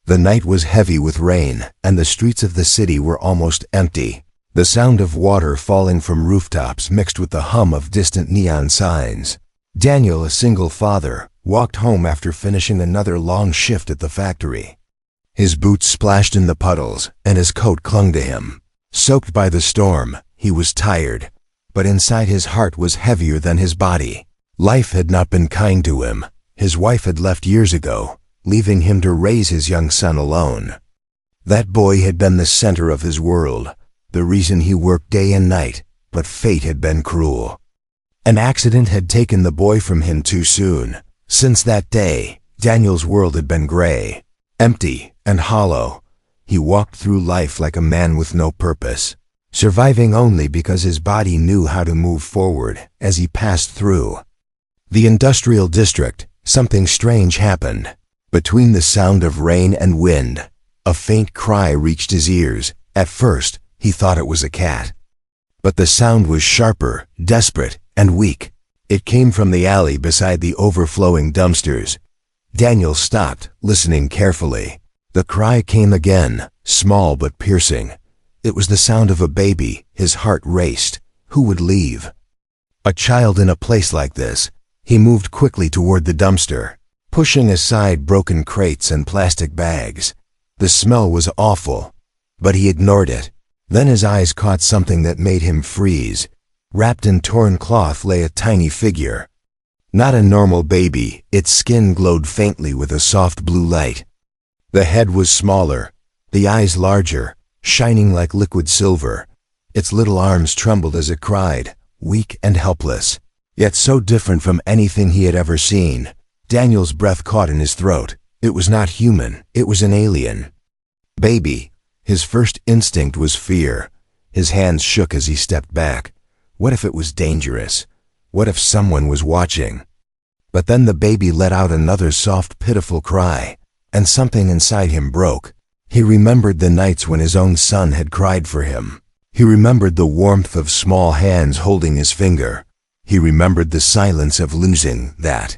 The night was heavy with rain, and the streets of the city were almost empty. The sound of water falling from rooftops mixed with the hum of distant neon signs. Daniel, a single father, walked home after finishing another long shift at the factory. His boots splashed in the puddles, and his coat clung to him. Soaked by the storm, he was tired, but inside his heart was heavier than his body. Life had not been kind to him. His wife had left years ago, leaving him to raise his young son alone. That boy had been the center of his world, the reason he worked day and night, but fate had been cruel. An accident had taken the boy from him too soon. Since that day, Daniel's world had been gray, empty, and hollow. He walked through life like a man with no purpose, surviving only because his body knew how to move forward as he passed through. The industrial district, something strange happened. Between the sound of rain and wind, a faint cry reached his ears. At first, he thought it was a cat. But the sound was sharper, desperate, and weak. It came from the alley beside the overflowing dumpsters. Daniel stopped, listening carefully. The cry came again, small but piercing. It was the sound of a baby. His heart raced. Who would leave a child in a place like this? He moved quickly toward the dumpster, pushing aside broken crates and plastic bags. The smell was awful, but he ignored it. Then his eyes caught something that made him freeze. Wrapped in torn cloth lay a tiny figure. Not a normal baby, its skin glowed faintly with a soft blue light. The head was smaller, the eyes larger, shining like liquid silver. Its little arms trembled as it cried, weak and helpless, yet so different from anything he had ever seen. Daniel's breath caught in his throat. It was not human, it was an alien. Baby. His first instinct was fear. His hands shook as he stepped back. What if it was dangerous? What if someone was watching? But then the baby let out another soft, pitiful cry, and something inside him broke. He remembered the nights when his own son had cried for him. He remembered the warmth of small hands holding his finger. He remembered the silence of losing that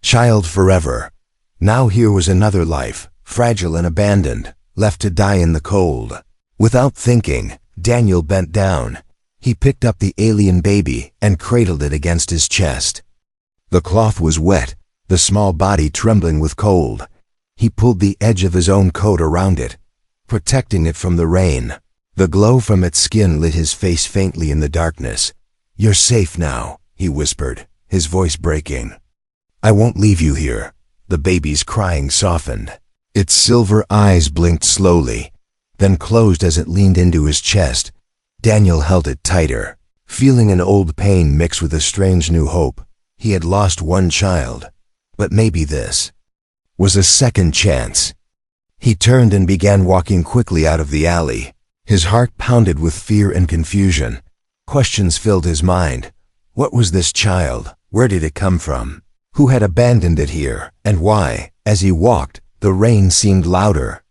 child forever. Now here was another life, fragile and abandoned, left to die in the cold. Without thinking, Daniel bent down. He picked up the alien baby and cradled it against his chest. The cloth was wet, the small body trembling with cold. He pulled the edge of his own coat around it, protecting it from the rain. The glow from its skin lit his face faintly in the darkness. "You're safe now," he whispered, his voice breaking. "I won't leave you here." The baby's crying softened. Its silver eyes blinked slowly, then closed as it leaned into his chest. Daniel held it tighter, feeling an old pain mixed with a strange new hope. He had lost one child, but maybe this was a second chance. He turned and began walking quickly out of the alley. His heart pounded with fear and confusion. Questions filled his mind. What was this child? Where did it come from? Who had abandoned it here, and why? As he walked, the rain seemed louder.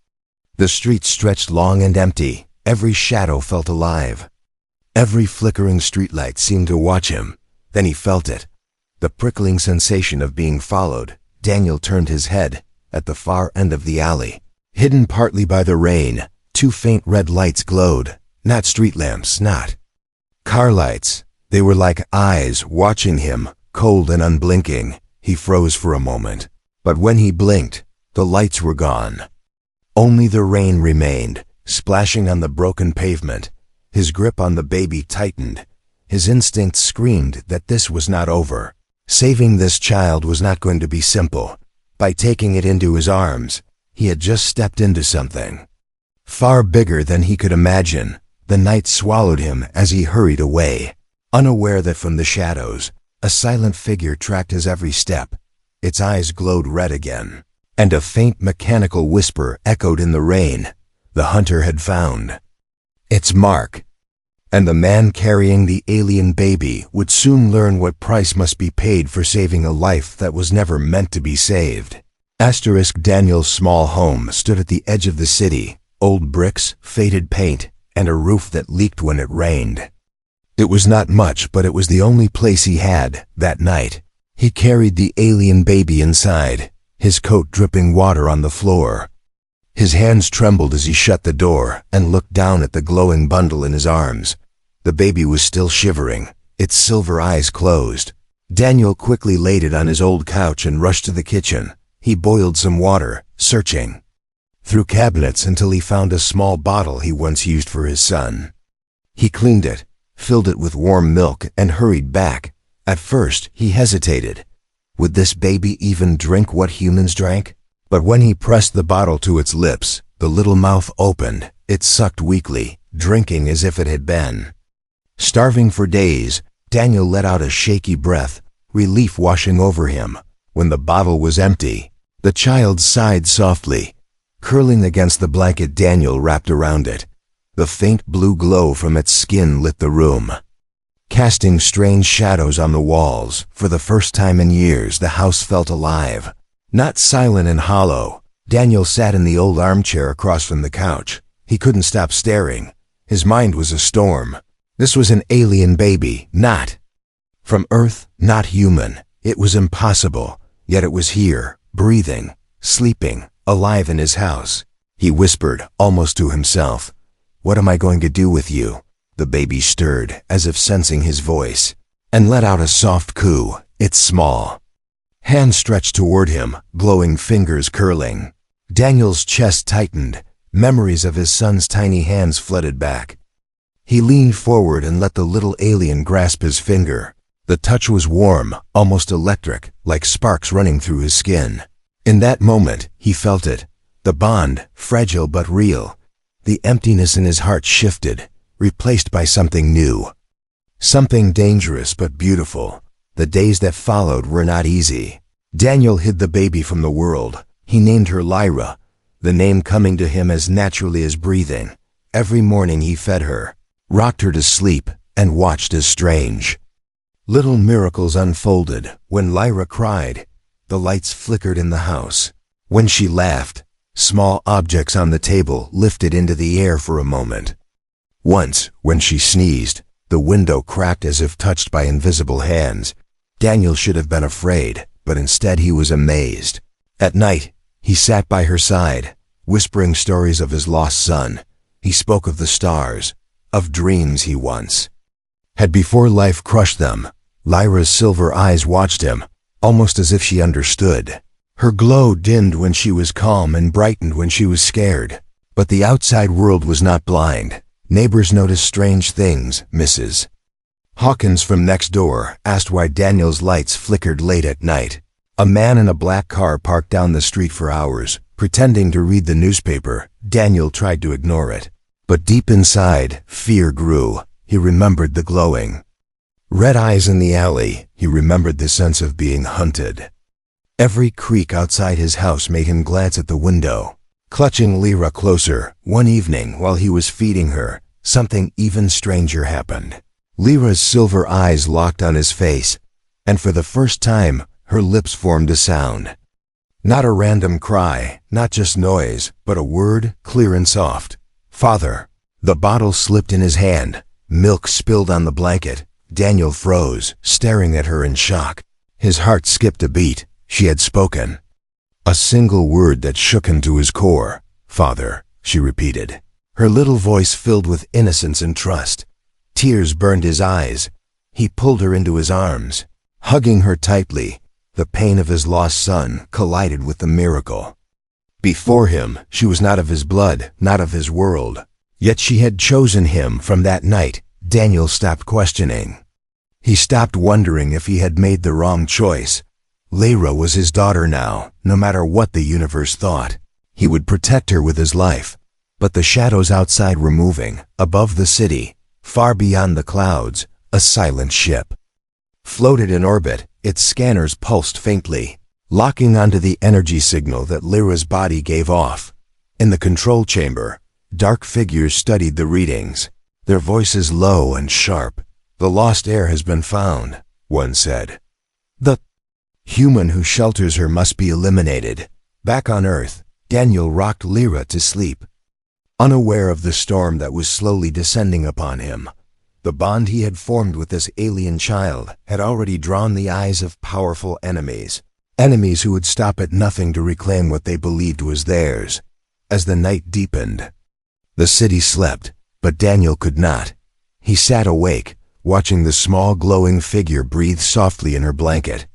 The streets stretched long and empty. Every shadow felt alive. Every flickering streetlight seemed to watch him. Then he felt it, the prickling sensation of being followed. Daniel turned his head. At the far end of the alley, hidden partly by the rain, two faint red lights glowed. Not street lamps, not car lights. They were like eyes watching him, cold and unblinking. He froze for a moment, but when he blinked, the lights were gone. Only the rain remained, splashing on the broken pavement. His grip on the baby tightened. His instincts screamed that this was not over. Saving this child was not going to be simple. By taking it into his arms, he had just stepped into something far bigger than he could imagine. The night swallowed him as he hurried away, unaware that from the shadows, a silent figure tracked his every step. Its eyes glowed red again, and a faint mechanical whisper echoed in the rain. The hunter had found its mark, and the man carrying the alien baby would soon learn what price must be paid for saving a life that was never meant to be saved. Daniel's small home stood at the edge of the city, old bricks, faded paint, and a roof that leaked when it rained. It was not much, but it was the only place he had that night. He carried the alien baby inside, his coat dripping water on the floor. His hands trembled as he shut the door and looked down at the glowing bundle in his arms. The baby was still shivering, its silver eyes closed. Daniel quickly laid it on his old couch and rushed to the kitchen. He boiled some water, searching through cabinets until he found a small bottle he once used for his son. He cleaned it, filled it with warm milk, and hurried back. At first, he hesitated. Would this baby even drink what humans drank? But when he pressed the bottle to its lips, the little mouth opened. It sucked weakly, drinking as if it had been starving for days. Daniel let out a shaky breath, relief washing over him. When the bottle was empty, the child sighed softly. Curling against the blanket Daniel wrapped around it, the faint blue glow from its skin lit the room, casting strange shadows on the walls. For the first time in years, the house felt alive, not silent and hollow. Daniel sat in the old armchair across from the couch. He couldn't stop staring. His mind was a storm. This was an alien baby, not from Earth, not human. It was impossible, yet it was here, breathing, sleeping, alive in his house. He whispered, almost to himself, "What am I going to do with you?" The baby stirred, as if sensing his voice, and let out a soft coo, its small hand stretched toward him, glowing fingers curling. Daniel's chest tightened. Memories of his son's tiny hands flooded back. He leaned forward and let the little alien grasp his finger. The touch was warm, almost electric, like sparks running through his skin. In that moment, he felt it. The bond, fragile but real. The emptiness in his heart shifted, replaced by something new. Something dangerous but beautiful. The days that followed were not easy. Daniel hid the baby from the world. He named her Lyra, the name coming to him as naturally as breathing. Every morning he fed her, rocked her to sleep, and watched as strange little miracles unfolded. When Lyra cried, the lights flickered in the house. When she laughed, small objects on the table lifted into the air for a moment. Once, when she sneezed, the window cracked as if touched by invisible hands. Daniel should have been afraid, but instead he was amazed. At night, he sat by her side, whispering stories of his lost son. He spoke of the stars, of dreams he once had before life crushed them. Lyra's silver eyes watched him, almost as if she understood. Her glow dimmed when she was calm and brightened when she was scared. But the outside world was not blind. Neighbors noticed strange things. Mrs. Hawkins from next door asked why Daniel's lights flickered late at night. A man in a black car parked down the street for hours, pretending to read the newspaper. Daniel tried to ignore it. But deep inside, fear grew. He remembered the glowing red eyes in the alley. He remembered the sense of being hunted. Every creak outside his house made him glance at the window. Clutching Lyra closer, one evening while he was feeding her, something even stranger happened. Lyra's silver eyes locked on his face, and for the first time, her lips formed a sound. Not a random cry, not just noise, but a word, clear and soft. "Father." The bottle slipped in his hand. Milk spilled on the blanket. Daniel froze, staring at her in shock. His heart skipped a beat. She had spoken. A single word that shook him to his core. "Father," she repeated. Her little voice filled with innocence and trust. Tears burned his eyes. He pulled her into his arms, hugging her tightly. The pain of his lost son collided with the miracle. Before him, she was not of his blood, not of his world. Yet she had chosen him. From that night, Daniel stopped questioning. He stopped wondering if he had made the wrong choice. Lyra was his daughter now, no matter what the universe thought. He would protect her with his life. But the shadows outside were moving. Above the city, far beyond the clouds, a silent ship floated in orbit. Its scanners pulsed faintly, locking onto the energy signal that Lyra's body gave off. In the control chamber, dark figures studied the readings, their voices low and sharp. "The lost heir has been found," one said. "The human who shelters her must be eliminated." Back on Earth, Daniel rocked Lyra to sleep, unaware of the storm that was slowly descending upon him. The bond he had formed with this alien child had already drawn the eyes of powerful enemies. Enemies who would stop at nothing to reclaim what they believed was theirs. as the night deepened. The city slept, but Daniel could not. He sat awake, watching the small glowing figure breathe softly in her blanket.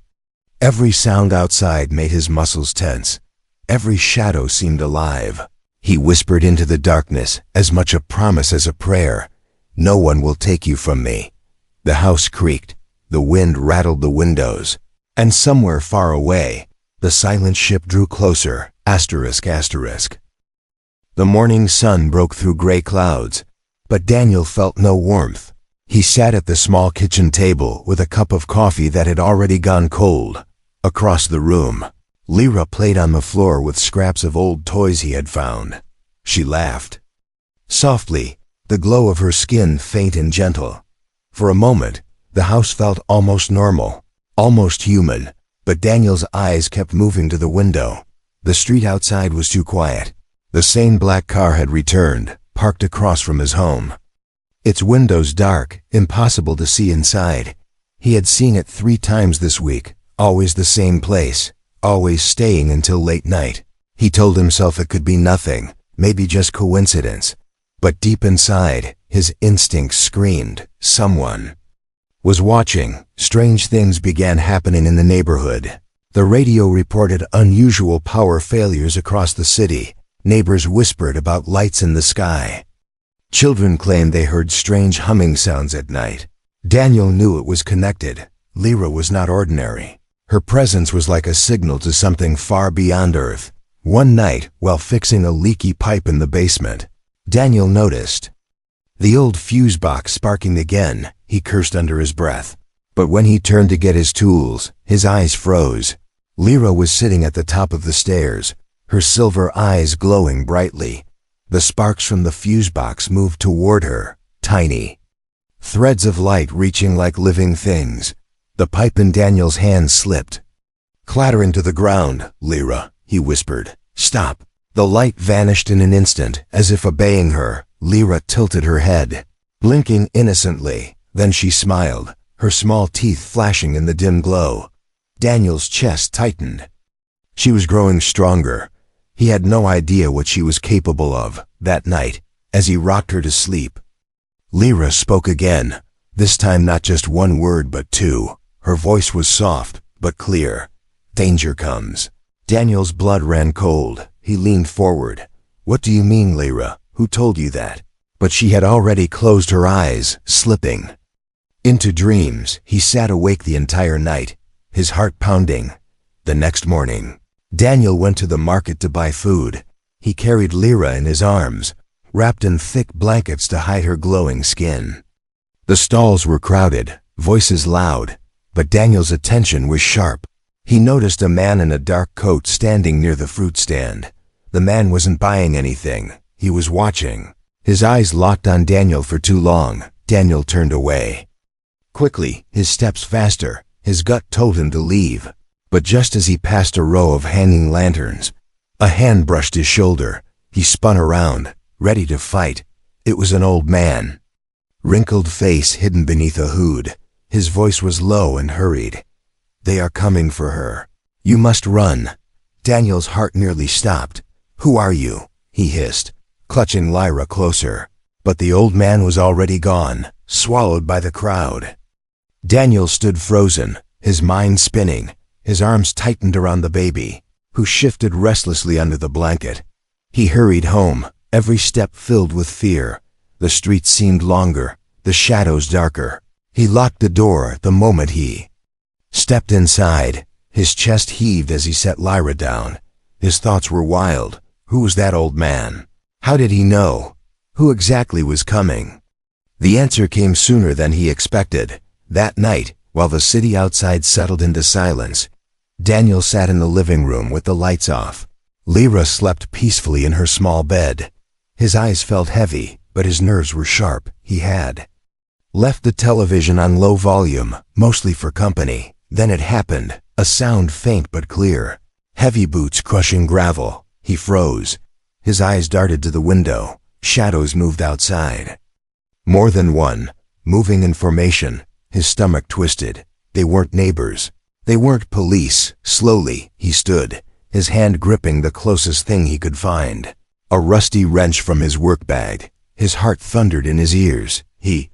Every sound outside made his muscles tense. Every shadow seemed alive. He whispered into the darkness, as much a promise as a prayer. "No one will take you from me." The house creaked. The wind rattled the windows. And somewhere far away, the silent ship drew closer, ***. The morning sun broke through gray clouds, but Daniel felt no warmth. He sat at the small kitchen table with a cup of coffee that had already gone cold. Across the room, Lyra played on the floor with scraps of old toys he had found. She laughed. Softly, the glow of her skin faint and gentle. For a moment, the house felt almost normal, almost human, but Daniel's eyes kept moving to the window. The street outside was too quiet. The same black car had returned, parked across from his home. Its windows dark, impossible to see inside. He had seen it 3 times this week, always the same place, always staying until late night. He told himself it could be nothing, maybe just coincidence. But deep inside, his instincts screamed, someone was watching. Strange things began happening in the neighborhood. The radio reported unusual power failures across the city. Neighbors whispered about lights in the sky. Children claimed they heard strange humming sounds at night. Daniel knew it was connected. Lyra was not ordinary. Her presence was like a signal to something far beyond Earth. One night, while fixing a leaky pipe in the basement, Daniel noticed the old fuse box sparking again. He cursed under his breath. But when he turned to get his tools, his eyes froze. Lyra was sitting at the top of the stairs, her silver eyes glowing brightly. The sparks from the fuse box moved toward her, tiny threads of light reaching like living things. The pipe in Daniel's hand slipped. "Clattering to the ground, Lyra," he whispered. "Stop." The light vanished in an instant, as if obeying her. Lyra tilted her head, blinking innocently. Then she smiled, her small teeth flashing in the dim glow. Daniel's chest tightened. She was growing stronger. He had no idea what she was capable of. That night, as he rocked her to sleep, Lyra spoke again, this time not just one word but 2. Her voice was soft, but clear. "Danger comes." Daniel's blood ran cold. He leaned forward. "What do you mean, Lyra? Who told you that?" But she had already closed her eyes, slipping into dreams. He sat awake the entire night, his heart pounding. The next morning, Daniel went to the market to buy food. He carried Lyra in his arms, wrapped in thick blankets to hide her glowing skin. The stalls were crowded, voices loud, but Daniel's attention was sharp. He noticed a man in a dark coat standing near the fruit stand. The man wasn't buying anything. He was watching. His eyes locked on Daniel for too long. Daniel turned away quickly, his steps faster. His gut told him to leave. But just as he passed a row of hanging lanterns, a hand brushed his shoulder. He spun around, ready to fight. It was an old man, wrinkled face hidden beneath a hood. His voice was low and hurried. "They are coming for her. You must run." Daniel's heart nearly stopped. "Who are you?" he hissed, clutching Lyra closer. But the old man was already gone, swallowed by the crowd. Daniel stood frozen, his mind spinning. His arms tightened around the baby, who shifted restlessly under the blanket. He hurried home, every step filled with fear. The streets seemed longer, the shadows darker. He locked the door the moment he stepped inside. His chest heaved as he set Lyra down. His thoughts were wild. Who was that old man? How did he know? Who exactly was coming? The answer came sooner than he expected. That night, while the city outside settled into silence, Daniel sat in the living room with the lights off. Lyra slept peacefully in her small bed. His eyes felt heavy, but his nerves were sharp. He had left the television on low volume, mostly for company. Then it happened, a sound faint but clear. Heavy boots crushing gravel. He froze. His eyes darted to the window. Shadows moved outside. More than one, moving in formation. His stomach twisted. They weren't neighbors. They weren't police. Slowly, he stood, his hand gripping the closest thing he could find. A rusty wrench from his work bag. His heart thundered in his ears. He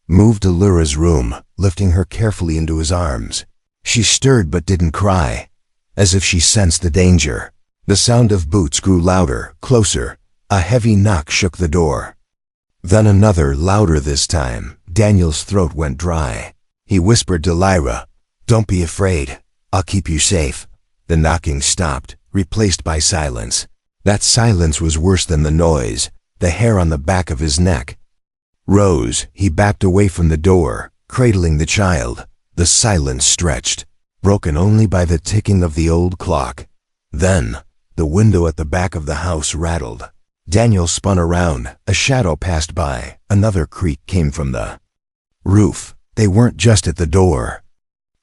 moved to Lyra's room, lifting her carefully into his arms. She stirred but didn't cry, as if she sensed the danger. The sound of boots grew louder, closer. A heavy knock shook the door. Then another, louder this time. Daniel's throat went dry. He whispered to Lyra, "Don't be afraid. I'll keep you safe." The knocking stopped, replaced by silence. That silence was worse than the noise. The hair on the back of his neck rose. He backed away from the door, cradling the child. The silence stretched, broken only by the ticking of the old clock. Then, the window at the back of the house rattled. Daniel spun around. A shadow passed by. Another creak came from the roof. They weren't just at the door.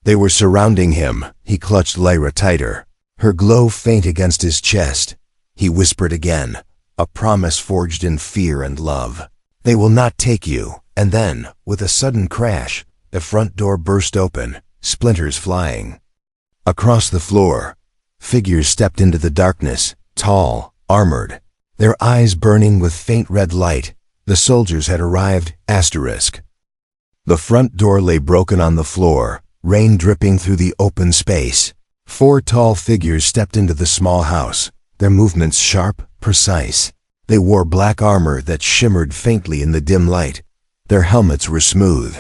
They were surrounding him. He clutched Lyra tighter, her glow faint against his chest. He whispered again, a promise forged in fear and love. "They will not take you." And then, with a sudden crash, the front door burst open, splinters flying. Across the floor, figures stepped into the darkness, tall, armored, their eyes burning with faint red light. The soldiers had arrived. The front door lay broken on the floor, rain dripping through the open space. 4 tall figures stepped into the small house, their movements sharp, precise. They wore black armor that shimmered faintly in the dim light. Their helmets were smooth,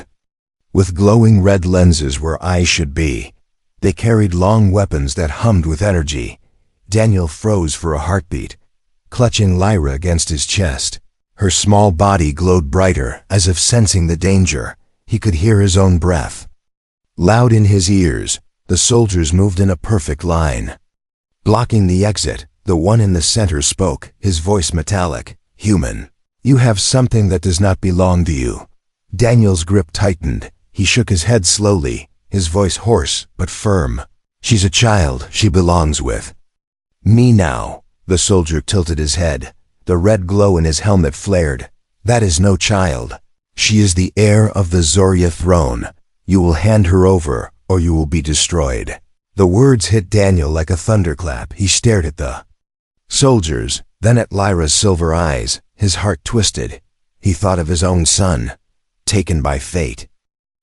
with glowing red lenses where eyes should be. They carried long weapons that hummed with energy. Daniel froze for a heartbeat, clutching Lyra against his chest. Her small body glowed brighter, as if sensing the danger. He could hear his own breath loud in his ears. The soldiers moved in a perfect line, blocking the exit. The one in the center spoke, his voice metallic. "Human, you have something that does not belong to you." Daniel's grip tightened. He shook his head slowly, his voice hoarse but firm. "She's a child. She belongs with me now." The soldier tilted his head. The red glow in his helmet flared. "That is no child. She is the heir of the Zoria throne. You will hand her over, or you will be destroyed." The words hit Daniel like a thunderclap. He stared at the soldiers, then at Lyra's silver eyes. His heart twisted. He thought of his own son, taken by fate.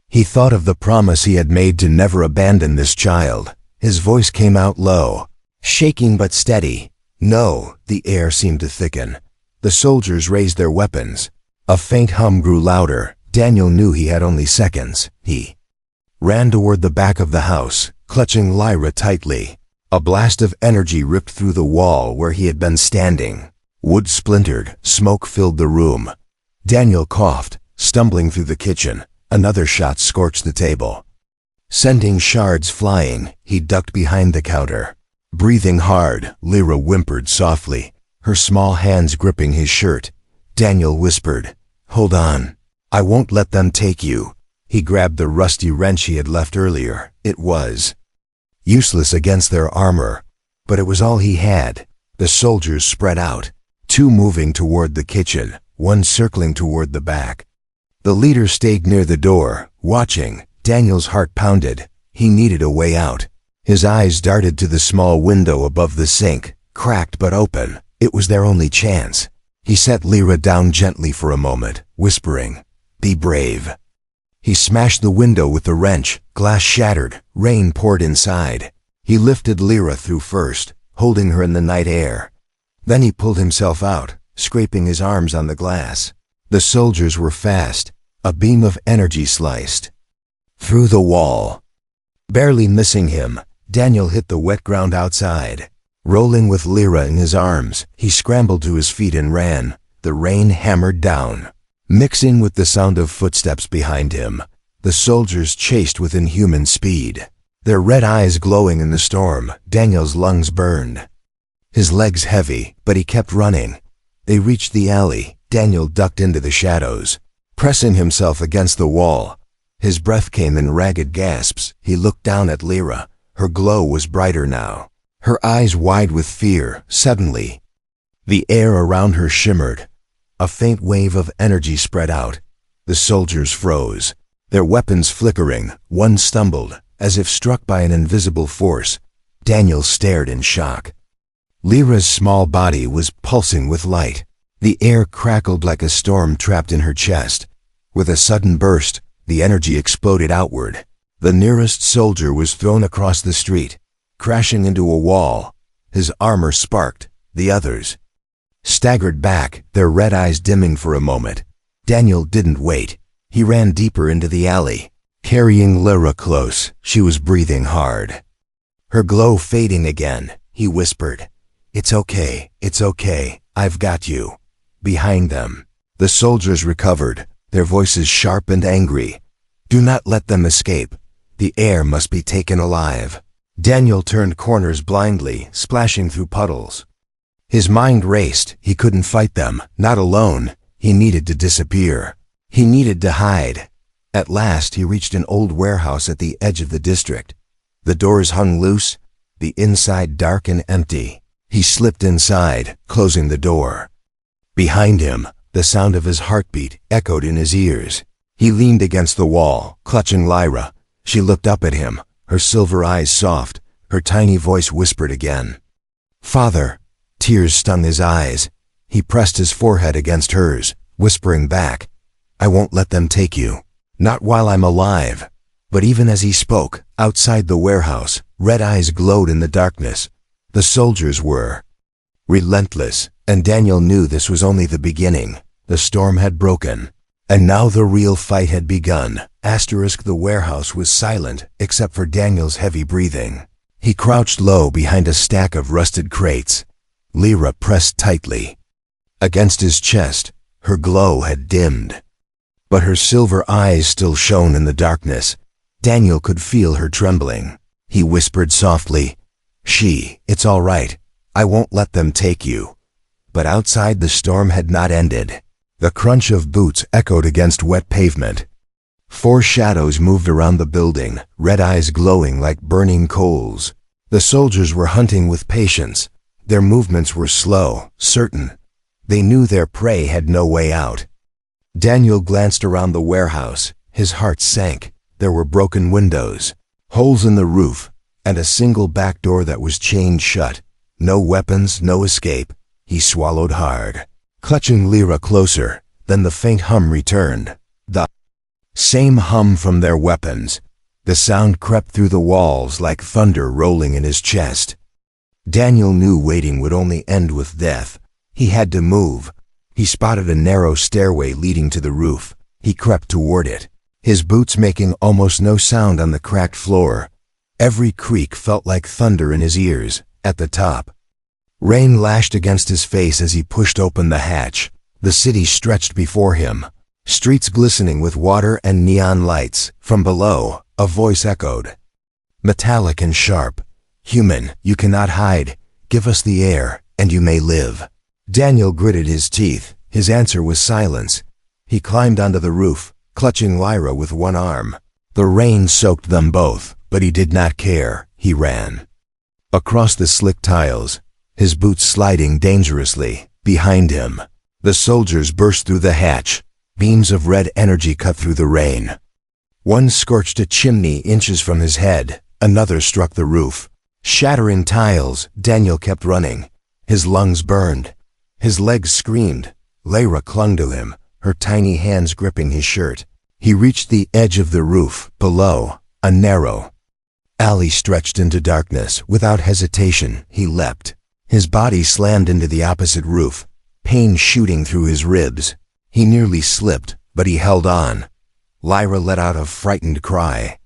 He thought of the promise he had made to never abandon this child. His voice came out low, shaking but steady. "No." The air seemed to thicken. The soldiers raised their weapons. A faint hum grew louder. Daniel knew he had only seconds. He ran toward the back of the house, clutching Lyra tightly. A blast of energy ripped through the wall where he had been standing. Wood splintered. Smoke filled the room. Daniel coughed, stumbling through the kitchen. Another shot scorched the table, sending shards flying. He ducked behind the counter, breathing hard. Lyra whimpered softly, her small hands gripping his shirt. Daniel whispered, "Hold on. I won't let them take you." He grabbed the rusty wrench he had left earlier. It was useless against their armor, but it was all he had. The soldiers spread out, 2 moving toward the kitchen, 1 circling toward the back. The leader stayed near the door, watching. Daniel's heart pounded. He needed a way out. His eyes darted to the small window above the sink, cracked but open. It was their only chance. He set Lyra down gently for a moment, whispering, "Be brave." He smashed the window with the wrench. Glass shattered. Rain poured inside. He lifted Lyra through first, holding her in the night air. Then he pulled himself out, scraping his arms on the glass. The soldiers were fast. A beam of energy sliced through the wall. Barely missing him, Daniel hit the wet ground outside. Rolling with Lyra in his arms, he scrambled to his feet and ran. The rain hammered down, mixing with the sound of footsteps behind him. The soldiers chased with inhuman speed, their red eyes glowing in the storm. Daniel's lungs burned, his legs heavy, but he kept running. They reached the alley. Daniel ducked into the shadows, pressing himself against the wall. His breath came in ragged gasps. He looked down at Lyra. Her glow was brighter now, her eyes wide with fear. Suddenly, the air around her shimmered. A faint wave of energy spread out. The soldiers froze, their weapons flickering. One stumbled, as if struck by an invisible force. Daniel stared in shock. Lyra's small body was pulsing with light. The air crackled like a storm trapped in her chest. With a sudden burst, the energy exploded outward. The nearest soldier was thrown across the street, crashing into a wall. His armor sparked. The others staggered back, their red eyes dimming for a moment. Daniel didn't wait. He ran deeper into the alley, carrying Lyra close. She was breathing hard. Her glow fading again, he whispered, "It's okay, it's okay, I've got you." Behind them, the soldiers recovered, their voices sharp and angry. "Do not let them escape. The heir must be taken alive." Daniel turned corners blindly, splashing through puddles. His mind raced. He couldn't fight them, not alone. He needed to disappear. He needed to hide. At last he reached an old warehouse at the edge of the district. The doors hung loose, the inside dark and empty. He slipped inside, closing the door. Behind him, the sound of his heartbeat echoed in his ears. He leaned against the wall, clutching Lyra. She looked up at him, her silver eyes soft. Her tiny voice whispered again, "Father." Tears stung his eyes. He pressed his forehead against hers, whispering back, "I won't let them take you. Not while I'm alive." But even as he spoke, outside the warehouse, red eyes glowed in the darkness. The soldiers were relentless, and Daniel knew this was only the beginning. The storm had broken, and now the real fight had begun. The warehouse was silent, except for Daniel's heavy breathing. He crouched low behind a stack of rusted crates. Lyra pressed tightly against his chest. Her glow had dimmed, but her silver eyes still shone in the darkness. Daniel could feel her trembling. He whispered softly, "It's all right. I won't let them take you." But outside the storm had not ended. The crunch of boots echoed against wet pavement. 4 shadows moved around the building, red eyes glowing like burning coals. The soldiers were hunting with patience. Their movements were slow, certain. They knew their prey had no way out. Daniel glanced around the warehouse. His heart sank. There were broken windows, holes in the roof, and a single back door that was chained shut. No weapons, no escape. He swallowed hard, clutching Lyra closer. Then the faint hum returned. The same hum from their weapons. The sound crept through the walls like thunder rolling in his chest. Daniel knew waiting would only end with death. He had to move. He spotted a narrow stairway leading to the roof. He crept toward it, his boots making almost no sound on the cracked floor. Every creak felt like thunder in his ears. At the top, rain lashed against his face as he pushed open the hatch. The city stretched before him, streets glistening with water and neon lights. From below, a voice echoed, metallic and sharp, "Human, you cannot hide. Give us the air, and you may live." Daniel gritted his teeth. His answer was silence. He climbed onto the roof, clutching Lyra with one arm. The rain soaked them both, but he did not care. He ran across the slick tiles, his boots sliding dangerously. Behind him, the soldiers burst through the hatch. Beams of red energy cut through the rain. One scorched a chimney inches from his head. Another struck the roof, shattering tiles. Daniel kept running. His lungs burned. His legs screamed. Lyra clung to him, her tiny hands gripping his shirt. He reached the edge of the roof. Below, a narrow alley stretched into darkness. Without hesitation, he leapt. His body slammed into the opposite roof, pain shooting through his ribs. He nearly slipped, but he held on. Lyra let out a frightened cry.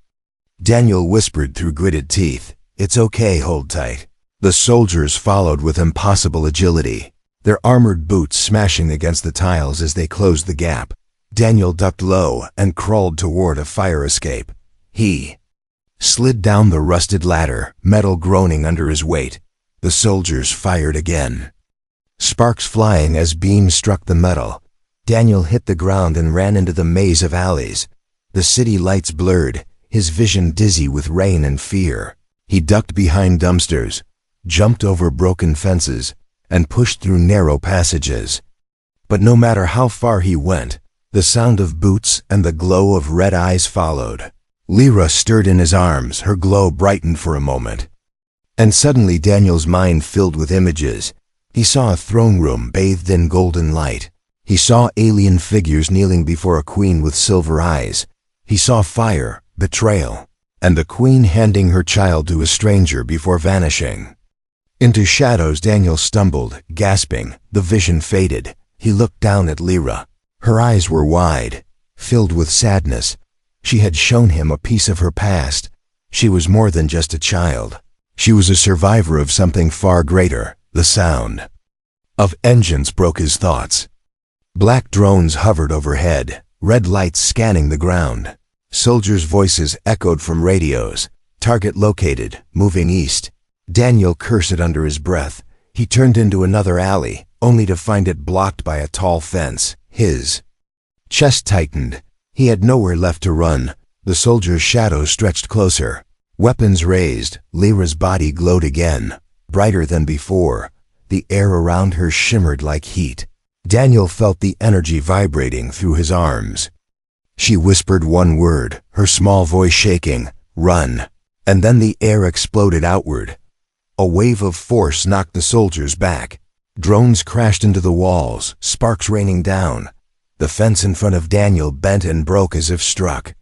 Daniel whispered through gritted teeth, "It's okay, hold tight." The soldiers followed with impossible agility, their armored boots smashing against the tiles as they closed the gap. Daniel ducked low and crawled toward a fire escape. He slid down the rusted ladder, metal groaning under his weight. The soldiers fired again, sparks flying as beams struck the metal. Daniel hit the ground and ran into the maze of alleys. The city lights blurred, his vision dizzy with rain and fear. He ducked behind dumpsters, jumped over broken fences, and pushed through narrow passages. But no matter how far he went, the sound of boots and the glow of red eyes followed. Lyra stirred in his arms, her glow brightened for a moment. And suddenly Daniel's mind filled with images. He saw a throne room bathed in golden light. He saw alien figures kneeling before a queen with silver eyes. He saw fire, betrayal, and the queen handing her child to a stranger before vanishing. Into shadows Daniel stumbled, gasping. The vision faded. He looked down at Lyra. Her eyes were wide, filled with sadness. She had shown him a piece of her past. She was more than just a child. She was a survivor of something far greater. The sound of engines broke his thoughts. Black drones hovered overhead, red lights scanning the ground. Soldiers' voices echoed from radios. Target located, moving east. Daniel cursed under his breath. He turned into another alley, only to find it blocked by a tall fence. His chest tightened. He had nowhere left to run. The soldiers' shadows stretched closer. Weapons raised. Lyra's body glowed again, brighter than before. The air around her shimmered like heat. Daniel felt the energy vibrating through his arms. She whispered one word, her small voice shaking, "Run." And then the air exploded outward. A wave of force knocked the soldiers back. Drones crashed into the walls, sparks raining down. The fence in front of Daniel bent and broke as if struck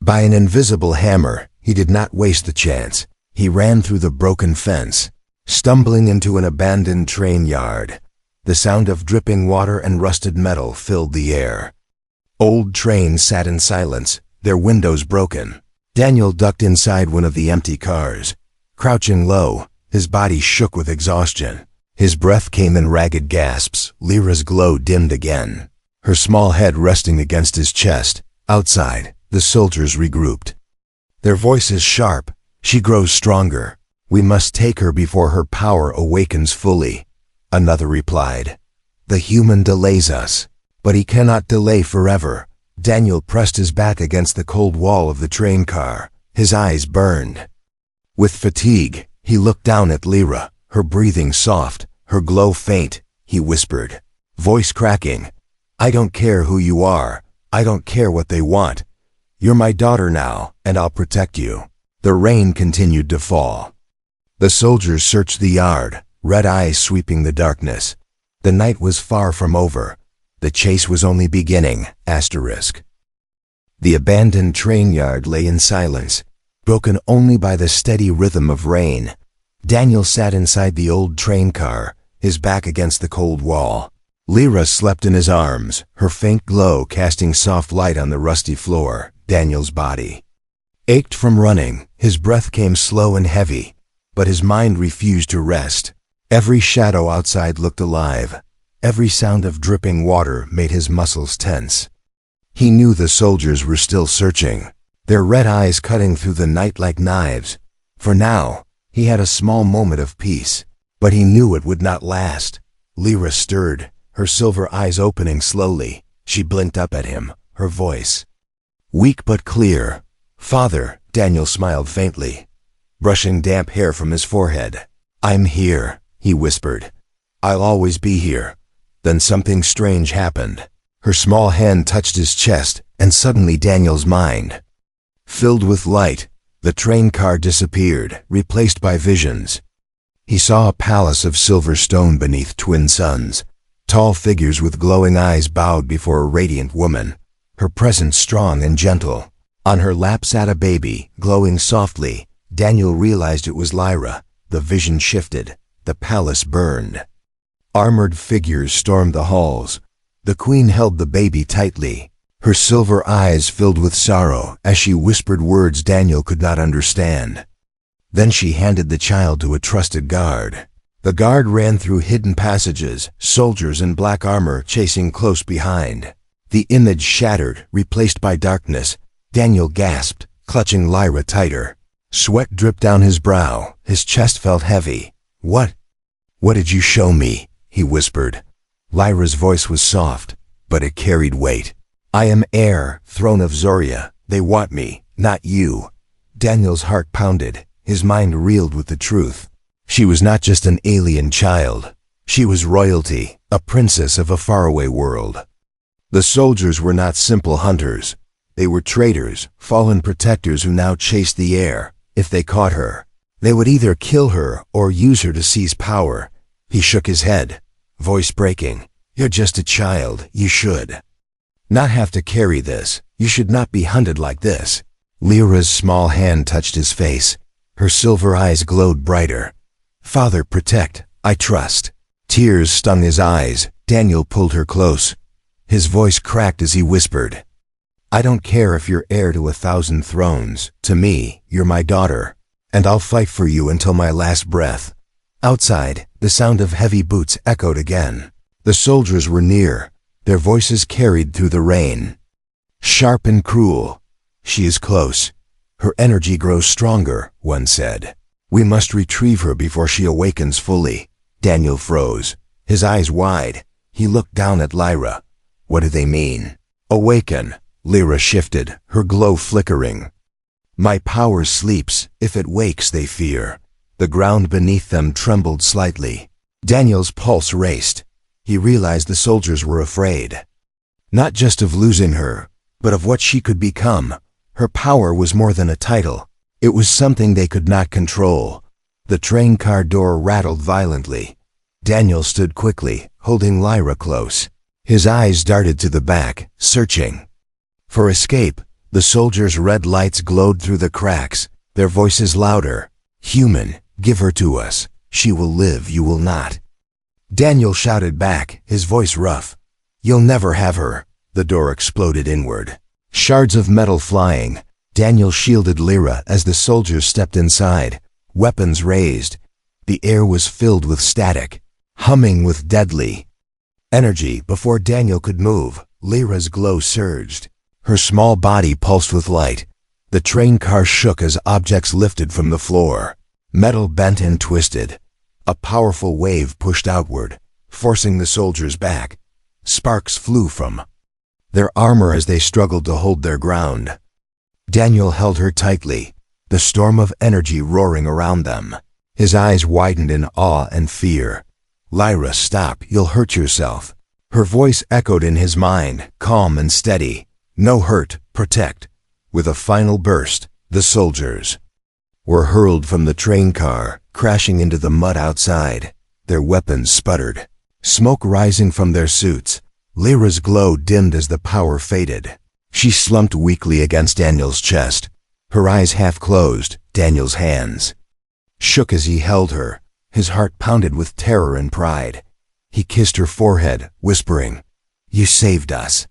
by an invisible hammer. He did not waste the chance. He ran through the broken fence, stumbling into an abandoned train yard. The sound of dripping water and rusted metal filled the air. Old trains sat in silence, their windows broken. Daniel ducked inside one of the empty cars. Crouching low, his body shook with exhaustion. His breath came in ragged gasps. Lyra's glow dimmed again, her small head resting against his chest. Outside, the soldiers regrouped. Their voices sharp. "She grows stronger. We must take her before her power awakens fully," another replied. "The human delays us, but he cannot delay forever." Daniel pressed his back against the cold wall of the train car. His eyes burned with fatigue. He looked down at Lyra, her breathing soft, her glow faint. He whispered, voice cracking, "I don't care who you are. I don't care what they want. You're my daughter now, and I'll protect you." The rain continued to fall. The soldiers searched the yard, red eyes sweeping the darkness. The night was far from over. The chase was only beginning. The abandoned train yard lay in silence, broken only by the steady rhythm of rain. Daniel sat inside the old train car, his back against the cold wall. Lyra slept in his arms, her faint glow casting soft light on the rusty floor. Daniel's body ached from running. His breath came slow and heavy, but his mind refused to rest. Every shadow outside looked alive. Every sound of dripping water made his muscles tense. He knew the soldiers were still searching, their red eyes cutting through the night like knives. For now, he had a small moment of peace, but he knew it would not last. Lyra stirred, her silver eyes opening slowly. She blinked up at him, her voice weak but clear. "Father," Daniel smiled faintly, brushing damp hair from his forehead. "I'm here," he whispered. "I'll always be here." Then something strange happened. Her small hand touched his chest, and suddenly Daniel's mind filled with light. The train car disappeared, replaced by visions. He saw a palace of silver stone beneath twin suns. Tall figures with glowing eyes bowed before a radiant woman, her presence strong and gentle. On her lap sat a baby, glowing softly. Daniel realized it was Lyra. The vision shifted. The palace burned. Armored figures stormed the halls. The queen held the baby tightly, her silver eyes filled with sorrow as she whispered words Daniel could not understand. Then she handed the child to a trusted guard. The guard ran through hidden passages, soldiers in black armor chasing close behind. The image shattered, replaced by darkness. Daniel gasped, clutching Lyra tighter. Sweat dripped down his brow. His chest felt heavy. What did you show me?" he whispered. Lyra's voice was soft, but it carried weight. "I am heir, throne of Zoria. They want me, not you." Daniel's heart pounded. His mind reeled with the truth. She was not just an alien child. She was royalty, a princess of a faraway world. The soldiers were not simple hunters. They were traitors, fallen protectors who now chased the heir. If they caught her, They would either kill her or use her to seize power. He shook his head, voice breaking. You're just a child. You should not have to carry this. You should not be hunted like this. Lyra's small hand touched his face. Her silver eyes glowed brighter. Father, protect. I trust. Tears stung his eyes. Daniel pulled her close. His voice cracked as he whispered, I don't care if you're heir to 1,000 thrones. To me, you're my daughter, and I'll fight for you until my last breath. Outside, the sound of heavy boots echoed again. The soldiers were near. Their voices carried through the rain. Sharp and cruel. She is close. Her energy grows stronger, one said. We must retrieve her before she awakens fully. Daniel froze, his eyes wide. He looked down at Lyra. What do they mean? Awaken. Lyra shifted, her glow flickering. My power sleeps. If it wakes, they fear. The ground beneath them trembled slightly. Daniel's pulse raced. He realized the soldiers were afraid. Not just of losing her, but of what she could become. Her power was more than a title. It was something they could not control. The train car door rattled violently. Daniel stood quickly, holding Lyra close. His eyes darted to the back, searching for escape. The soldiers' red lights glowed through the cracks, their voices louder. Human, give her to us. She will live, you will not. Daniel shouted back, his voice rough. You'll never have her. The door exploded inward. Shards of metal flying. Daniel shielded Lyra as the soldiers stepped inside, weapons raised. The air was filled with static, humming with deadly energy. Before Daniel could move, Lyra's glow surged. Her small body pulsed with light. The train car shook as objects lifted from the floor. Metal bent and twisted. A powerful wave pushed outward, forcing the soldiers back. Sparks flew from their armor as they struggled to hold their ground. Daniel held her tightly, the storm of energy roaring around them. His eyes widened in awe and fear. Lyra, stop, you'll hurt yourself. Her voice echoed in his mind, calm and steady. No hurt, protect. With a final burst, the soldiers were hurled from the train car, crashing into the mud outside. Their weapons sputtered, smoke rising from their suits. Lyra's glow dimmed as the power faded. She slumped weakly against Daniel's chest, her eyes half closed. Daniel's hands shook as he held her. His heart pounded with terror and pride. He kissed her forehead, whispering, You saved us.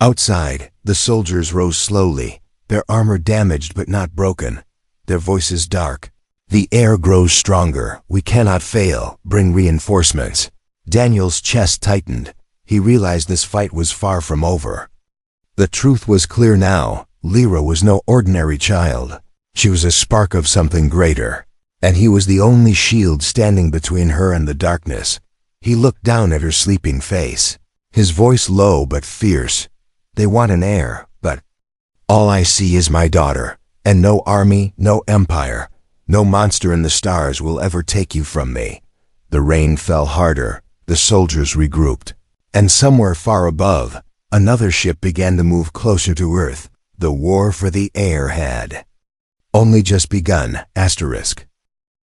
Outside, the soldiers rose slowly, their armor damaged but not broken, their voices dark. The air grows stronger. We cannot fail. Bring reinforcements. Daniel's chest tightened. He realized this fight was far from over. The truth was clear now. Lyra was no ordinary child. She was a spark of something greater, and he was the only shield standing between her and the darkness. He looked down at her sleeping face, his voice low but fierce. They want an heir, but all I see is my daughter, and no army, no empire, no monster in the stars will ever take you from me. The rain fell harder, the soldiers regrouped, and somewhere far above, another ship began to move closer to Earth. The war for the heir had only just begun. Asterisk.